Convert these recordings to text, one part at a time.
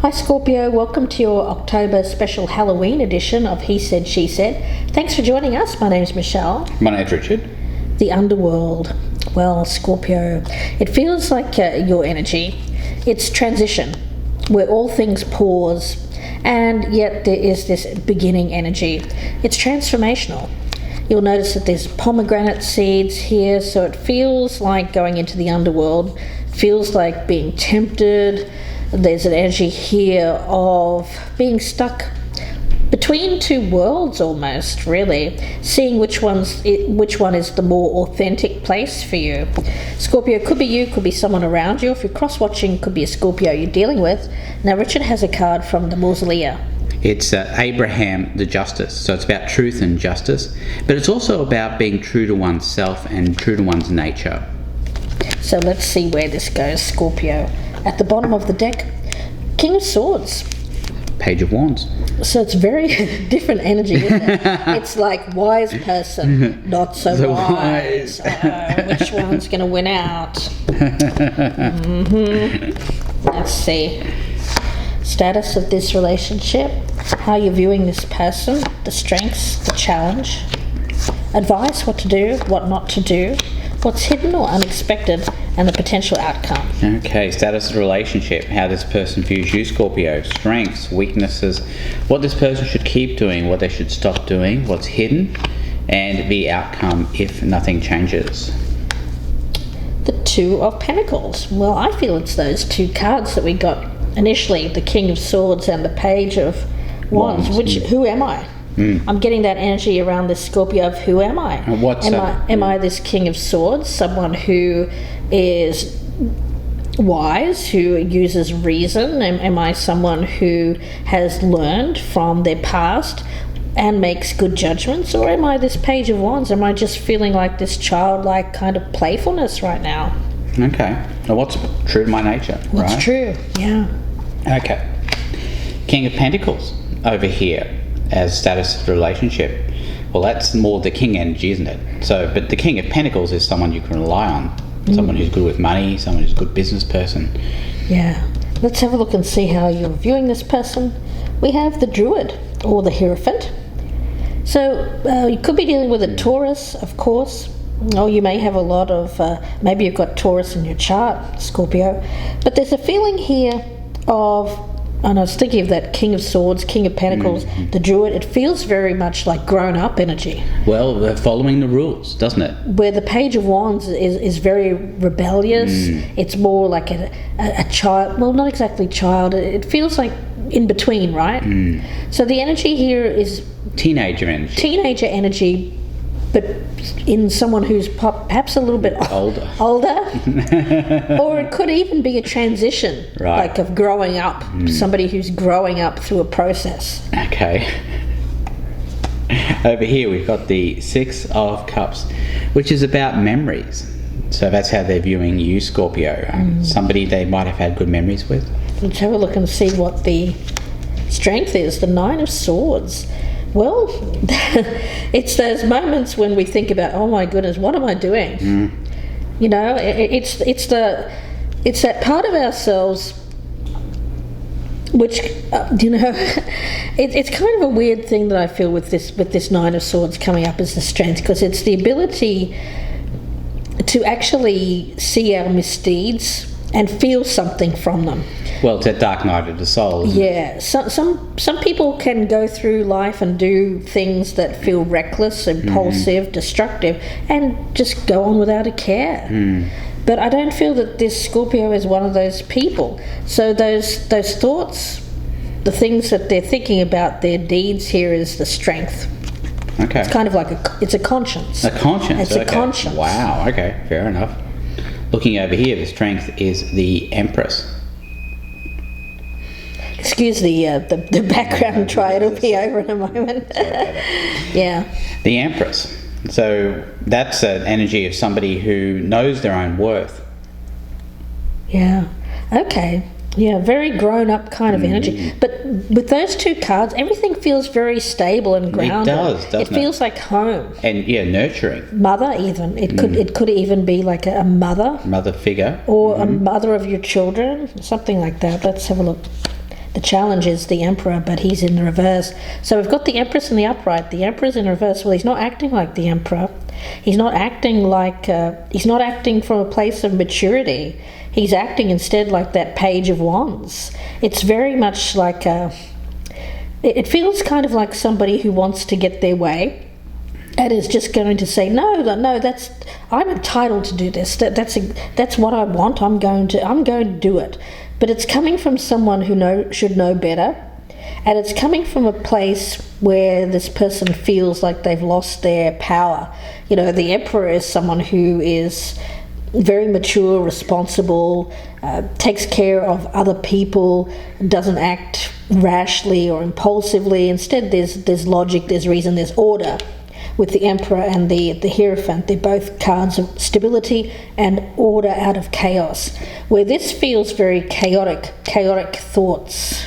Hi Scorpio, welcome to your October special Halloween edition of He Said, She Said. Thanks for joining us. My name's Michelle. My name's Richard. The underworld. Well, Scorpio, it feels like your energy. It's transition, where all things pause, and yet there is this beginning energy. It's transformational. You'll notice that there's pomegranate seeds here, so it feels like going into the underworld, feels like being tempted. There's an energy here of being stuck between two worlds almost, really, seeing which one is the more authentic place for you. Scorpio, could be you, could be someone around you. If you're cross-watching, could be a Scorpio you're dealing with. Now, Richard has a card from the Mausolea. It's Abraham the Justice, so it's about truth and justice, but it's also about being true to oneself and true to one's nature. So let's see where this goes, Scorpio. At the bottom of the deck, King of Swords. Page of Wands. So it's very different energy, isn't it? It's like wise person, not so wise. Which one's going to win out? Let's see. Status of this relationship, how you're viewing this person, the strengths, the challenge, advice, what to do, what not to do, what's hidden or unexpected, and the potential outcome. Okay, status of the relationship, how this person views you, Scorpio, strengths, weaknesses, what this person should keep doing, what they should stop doing, what's hidden, and the outcome if nothing changes. The Two of Pentacles. Well, I feel it's those two cards that we got initially, the King of Swords and the Page of Wands. Who am I? I'm getting that energy around this Scorpio of who am I? Am I this King of Swords, someone who is wise, who uses reason? Am I someone who has learned from their past and makes good judgments? Or am I this Page of Wands? Am I just feeling like this childlike kind of playfulness right now? Okay. Now what's true to my nature? What's right? true? Yeah. Okay. King of Pentacles over here as status of the relationship. Well, that's more the king energy, isn't it? So, but the King of Pentacles is someone you can rely on. Someone who's good with money, someone who's a good business person. Yeah. Let's have a look and see how you're viewing this person. We have the Druid, or the Hierophant. So, you could be dealing with a Taurus, of course. Or you may have a lot of, maybe you've got Taurus in your chart, Scorpio. But there's a feeling here of, and I was thinking of that King of Swords, King of Pentacles, the Druid. It feels very much like grown-up energy. Well, they're following the rules, doesn't it? Where the Page of Wands is very rebellious. It's more like a child. Well, not exactly child. It feels like in between, right? So the energy here is Teenager energy. Teenager energy, but in someone who's perhaps a little bit older. Or it could even be a transition, right, like of growing up, somebody who's growing up through a process. Okay. Over here we've got the Six of Cups, which is about memories. So that's how they're viewing you, Scorpio. Somebody they might have had good memories with. Let's have a look and see what the strength is. The Nine of Swords. Well, it's those moments when we think about, oh my goodness, what am I doing? You know, it's that part of ourselves which it's kind of a weird thing that I feel with this Nine of Swords coming up as the strength, because it's the ability to actually see our misdeeds and feel something from them. Well, it's that dark night of the soul. Yeah, some people can go through life and do things that feel reckless, impulsive, destructive, and just go on without a care. But I don't feel that this Scorpio is one of those people. So those thoughts, the things that they're thinking about, their deeds here is the strength. Okay. It's kind of like it's a conscience. A conscience. It's a conscience. Wow. Okay. Fair enough. Looking over here, the strength is the Empress. Excuse the background. Try it'll be over in a moment. Yeah. The Empress. So that's an energy of somebody who knows their own worth. Yeah. Okay. Yeah, very grown-up kind of energy. But with those two cards, everything feels very stable and grounded. It does, doesn't it? It feels like home. And yeah, nurturing. Mother, even. It could even be like a mother. Mother figure. Or a mother of your children, something like that. Let's have a look. The challenge is the Emperor, but he's in the reverse. So we've got the Empress in the upright. The Emperor's in reverse. Well, he's not acting like the Emperor. He's not acting like, he's not acting from a place of maturity. He's acting instead like that Page of Wands. It's very much like it feels kind of like somebody who wants to get their way and is just going to say, no, I'm entitled to do this. That's what I want. I'm going to do it. But it's coming from someone who should know better, and it's coming from a place where this person feels like they've lost their power. You know, the Emperor is someone who is very mature, responsible, takes care of other people, doesn't act rashly or impulsively. Instead, there's logic, there's reason, there's order. With the Emperor and the Hierophant, they're both cards of stability and order out of chaos, where this feels very chaotic thoughts.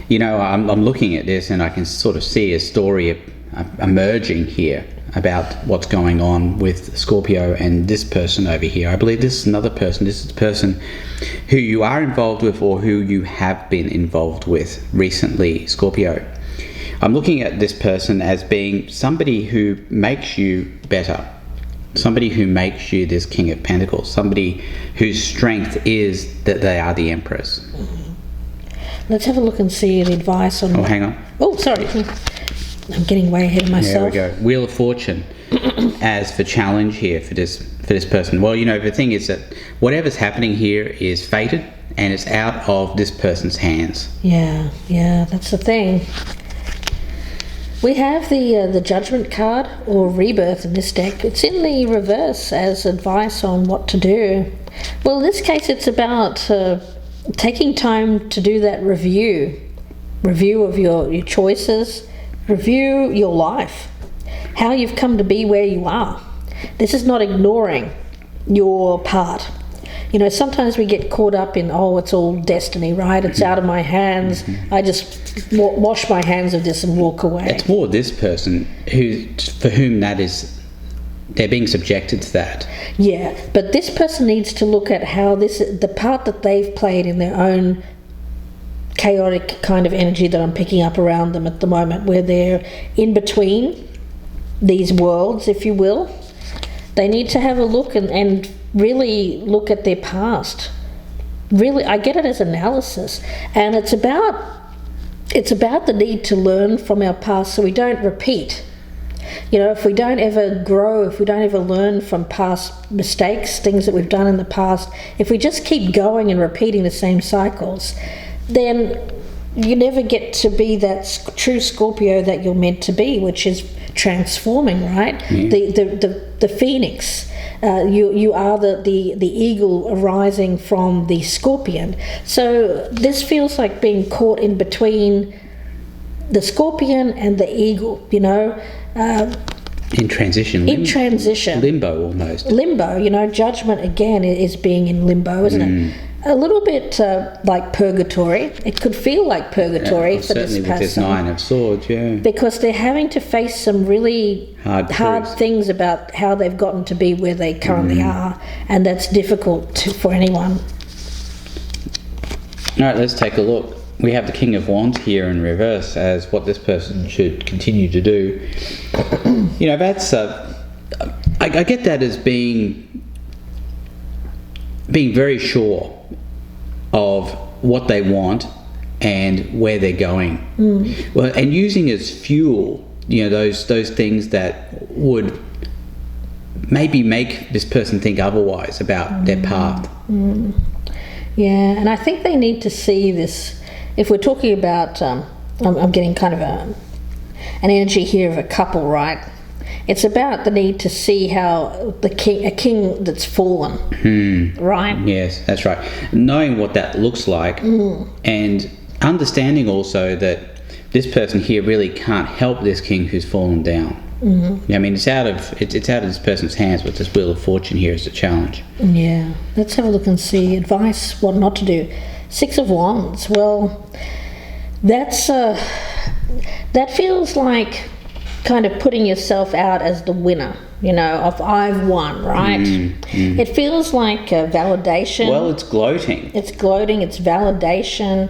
You know, I'm looking at this and I can sort of see a story emerging here about what's going on with Scorpio and this person over here. I believe this is another person. This is a person who you are involved with or who you have been involved with recently, Scorpio. I'm looking at this person as being somebody who makes you better, somebody who makes you this King of Pentacles, somebody whose strength is that they are the Empress. Let's have a look and see the advice on... Oh, hang on. Oh, sorry. I'm getting way ahead of myself. There we go. Wheel of Fortune as for challenge here for this person. Well, you know, the thing is that whatever's happening here is fated and it's out of this person's hands. Yeah, that's the thing. We have the Judgment card, or Rebirth in this deck. It's in the reverse as advice on what to do. Well, in this case, it's about taking time to do that review of your choices, review your life, how you've come to be where you are. This is not ignoring your part. You know, sometimes we get caught up in, it's all destiny, right? It's out of my hands. I just wash my hands of this and walk away. It's more this person for whom that is, they're being subjected to that. Yeah, but this person needs to look at how the part that they've played in their own chaotic kind of energy that I'm picking up around them at the moment, where they're in between these worlds, if you will. They need to have a look and really look at their past. Really, I get it as analysis, and it's about the need to learn from our past so we don't repeat. You know, if we don't ever grow, if we don't ever learn from past mistakes, things that we've done in the past, if we just keep going and repeating the same cycles, then you never get to be that true Scorpio that you're meant to be, which is transforming, right? The phoenix. You are the eagle arising from the scorpion. So this feels like being caught in between the scorpion and the eagle, you know. In transition. Limbo almost. Limbo, you know, Judgment again is being in limbo, isn't it? A little bit like purgatory. It could feel like purgatory for this person. Certainly with this Nine of Swords, yeah. Because they're having to face some really hard things about how they've gotten to be where they currently are, and that's difficult for anyone. All right, let's take a look. We have the King of Wands here in reverse as what this person should continue to do. You know, that's I get that as being very sure of what they want and where they're going. Well, and using as fuel, you know, those things that would maybe make this person think otherwise about their path. Yeah, and I think they need to see this. If we're talking about, I'm getting kind of an energy here of a couple, right? It's about the need to see how a king that's fallen, right? Yes, that's right. Knowing what that looks like, and understanding also that this person here really can't help this king who's fallen down. I mean, it's out of this person's hands, but this Wheel of Fortune here is a challenge. Yeah, let's have a look and see advice what not to do. Six of Wands. Well, that's that feels like kind of putting yourself out as the winner, you know, of I've won, right? It feels like validation. Well, it's gloating. It's gloating, it's validation.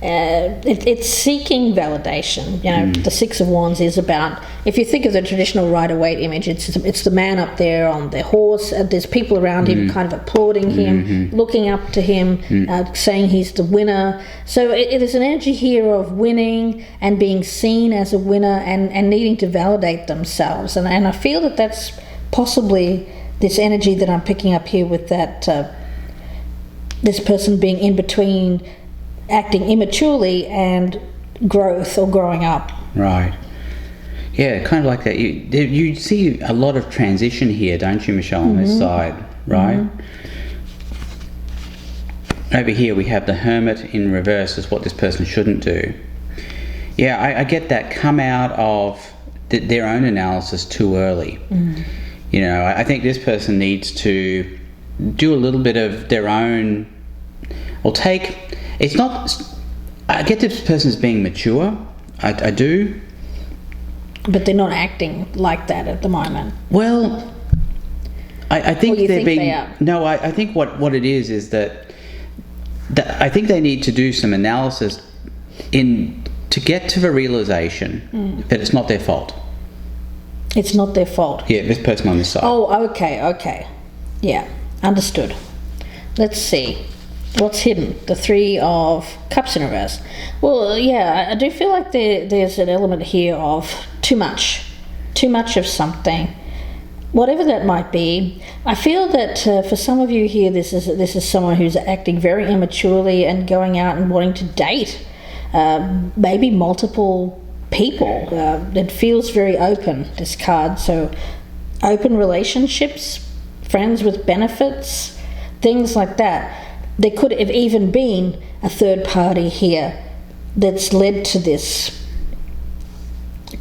it's seeking validation. You know, the Six of Wands is about, if you think of the traditional Rider-Waite image, it's the man up there on the horse. There's people around him kind of applauding him, looking up to him, saying he's the winner. So it is an energy here of winning and being seen as a winner and needing to validate themselves. And I feel that that's possibly this energy that I'm picking up here with that this person being in between acting immaturely and growth or growing up. Right. Yeah, kind of like that. You see a lot of transition here, don't you, Michelle, on this side, right? Over here we have the Hermit in reverse as what this person shouldn't do. Yeah, I get that come out of their own analysis too early. You know, I think this person needs to do a little bit of their own, or take, it's not, I get this person as being mature, I do. But they're not acting like that at the moment. Well, I think they're being, they are? No, I think what it is that I think they need to do some analysis to get to the realization that it's not their fault. It's not their fault. Yeah, this person on this side. Oh, okay. Yeah, understood. Let's see. What's hidden? The Three of Cups in reverse. Well, yeah, I do feel like there's an element here of too much of something, whatever that might be. I feel that for some of you here, this is someone who's acting very immaturely and going out and wanting to date maybe multiple people. It feels very open, this card. So open relationships, friends with benefits, things like that. There could have even been a third party here that's led to this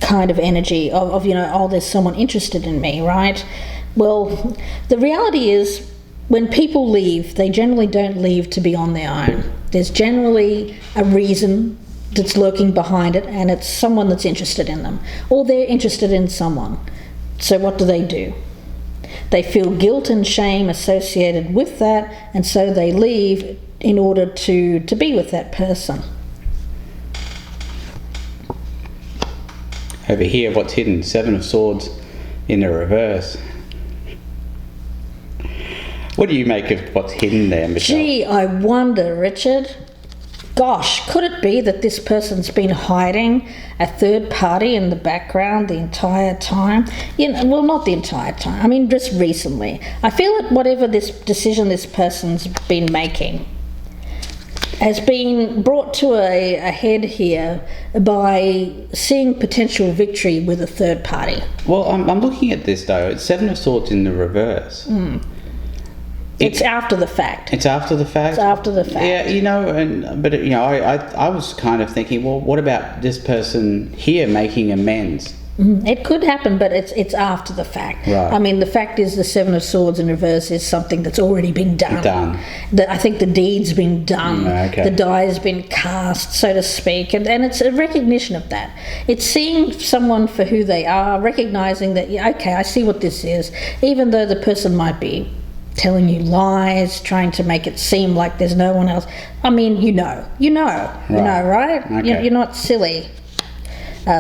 kind of energy of you know, oh, there's someone interested in me, right? Well, the reality is when people leave, they generally don't leave to be on their own. There's generally a reason that's lurking behind it, and it's someone that's interested in them, or they're interested in someone. So what do? They feel guilt and shame associated with that, and so they leave in order to be with that person. Over here, what's hidden? Seven of Swords in the reverse. What do you make of what's hidden there, Michelle? Gee, I wonder, Richard. Gosh, could it be that this person's been hiding a third party in the background the entire time? You know, well, not the entire time. I mean, just recently. I feel that whatever this decision this person's been making has been brought to a head here by seeing potential victory with a third party. Well, I'm looking at this though. It's Seven of Swords in the reverse. It's after the fact. It's after the fact? It's after the fact. Yeah, you know, but you know, I was kind of thinking, well, what about this person here making amends? It could happen, but it's after the fact. Right. I mean, the fact is the Seven of Swords in reverse is something that's already been done. I think the deed's been done. Okay. The die has been cast, so to speak, and it's a recognition of that. It's seeing someone for who they are, recognizing that, yeah, okay, I see what this is, even though the person might be telling you lies, trying to make it seem like there's no one else. I mean, you know, right? Okay. You're not silly,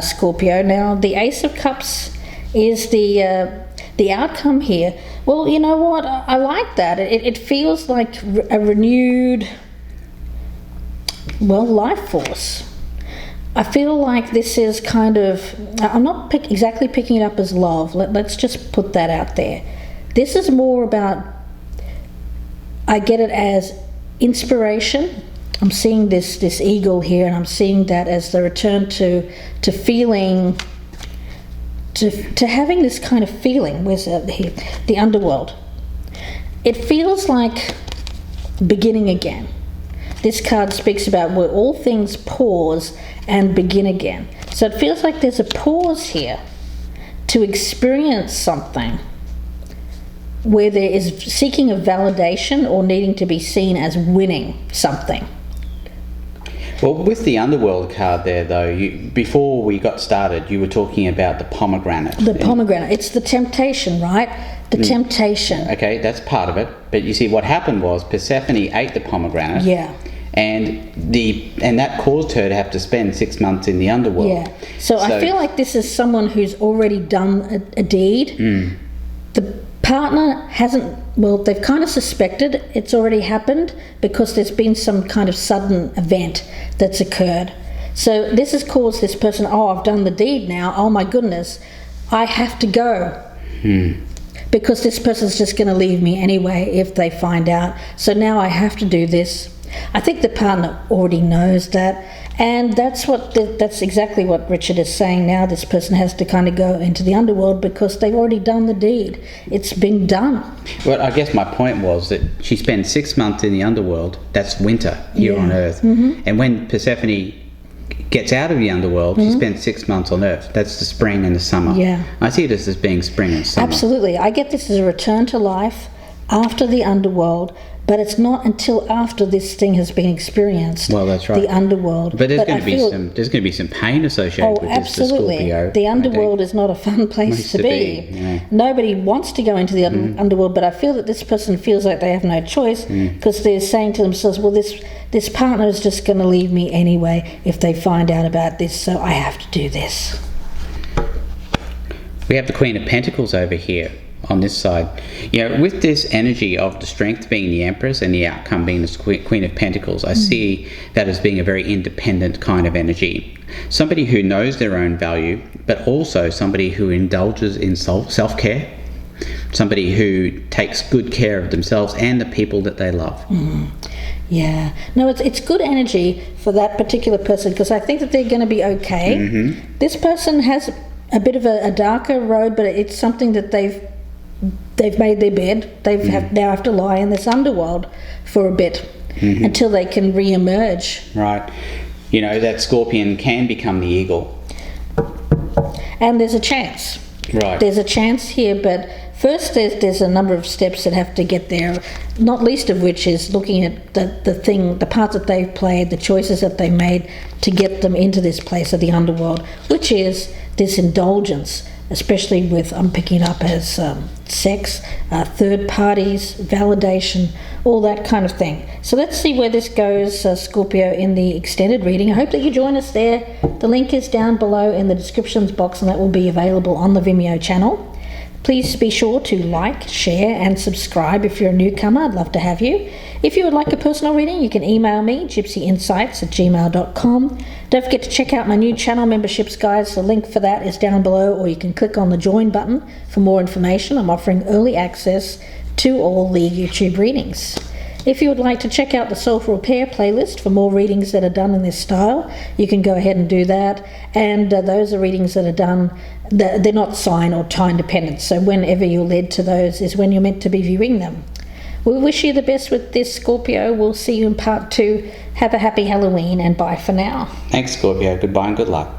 Scorpio. Now, the Ace of Cups is the outcome here. Well, you know what? I like that. It feels like a renewed, life force. I feel like this is kind of, I'm not exactly picking it up as love. Let's just put that out there. This is more about, I get it as inspiration. I'm seeing this eagle here, and I'm seeing that as the return to feeling, to having this kind of feeling. Where's the underworld? It feels like beginning again. This card speaks about where all things pause and begin again. So it feels like there's a pause here to experience something where there is seeking a validation or needing to be seen as winning something. Well, with the Underworld card there, though, before we got started, you were talking about the pomegranate. The pomegranate. It's the temptation, right? The temptation. Okay, that's part of it. But you see, what happened was Persephone ate the pomegranate. Yeah. and that caused her to have to spend 6 months in the underworld. Yeah. So I feel like this is someone who's already done a deed. The partner hasn't. Well, they've kind of suspected it's already happened because there's been some kind of sudden event that's occurred. So this has caused this person, oh, I've done the deed now, oh my goodness, I have to go. Because this person's just going to leave me anyway if they find out. So now I have to do this. I think the partner already knows that. And that's exactly what Richard is saying now. This person has to kind of go into the underworld because they've already done the deed. It's been done. Well, I guess my point was that she spends 6 months in the underworld. That's winter here on Earth. And when Persephone gets out of the underworld, she spends 6 months on Earth. That's the spring and the summer. Yeah. I see this as being spring and summer. Absolutely. I get this as a return to life after the underworld, but it's not until after this thing has been experienced. Well, that's right. The underworld. But there's going to be some pain associated with this. Absolutely. The Scorpio. The underworld is not a fun place to be. Yeah. Nobody wants to go into the underworld, but I feel that this person feels like they have no choice because they're saying to themselves, well, this partner is just going to leave me anyway if they find out about this, so I have to do this. We have the Queen of Pentacles over here on this side. With this energy of the strength being the Empress and the outcome being the Queen of Pentacles, I see that as being a very independent kind of energy. Somebody who knows their own value, but also somebody who indulges in self-care. Somebody who takes good care of themselves and the people that they love. Yeah. No, it's good energy for that particular person because I think that they're going to be okay. This person has a bit of a darker road, but it's something that they've made their bed. Now have to lie in this underworld for a bit until they can re-emerge. Right. That scorpion can become the eagle. And there's a chance. Right. There's a chance here, but first there's a number of steps that have to get there, not least of which is looking at the part that they've played, the choices that they made to get them into this place of the underworld, which is this indulgence, especially with, I'm picking up as sex, third parties, validation, all that kind of thing. So let's see where this goes, Scorpio, in the extended reading. I hope that you join us there. The link is down below in the descriptions box, and that will be available on the Vimeo channel. Please be sure to like, share and subscribe if you're a newcomer. I'd love to have you. If you would like a personal reading, you can email me, gypsyinsights@gmail.com. Don't forget to check out my new channel memberships, guys. The link for that is down below, or you can click on the join button for more information. I'm offering early access to all the YouTube readings. If you would like to check out the Soulful Repair playlist for more readings that are done in this style, you can go ahead and do that. And those are readings that are done, they're not sign or time dependent. So whenever you're led to those is when you're meant to be viewing them. We wish you the best with this, Scorpio. We'll see you in part 2. Have a happy Halloween and bye for now. Thanks, Scorpio. Goodbye and good luck.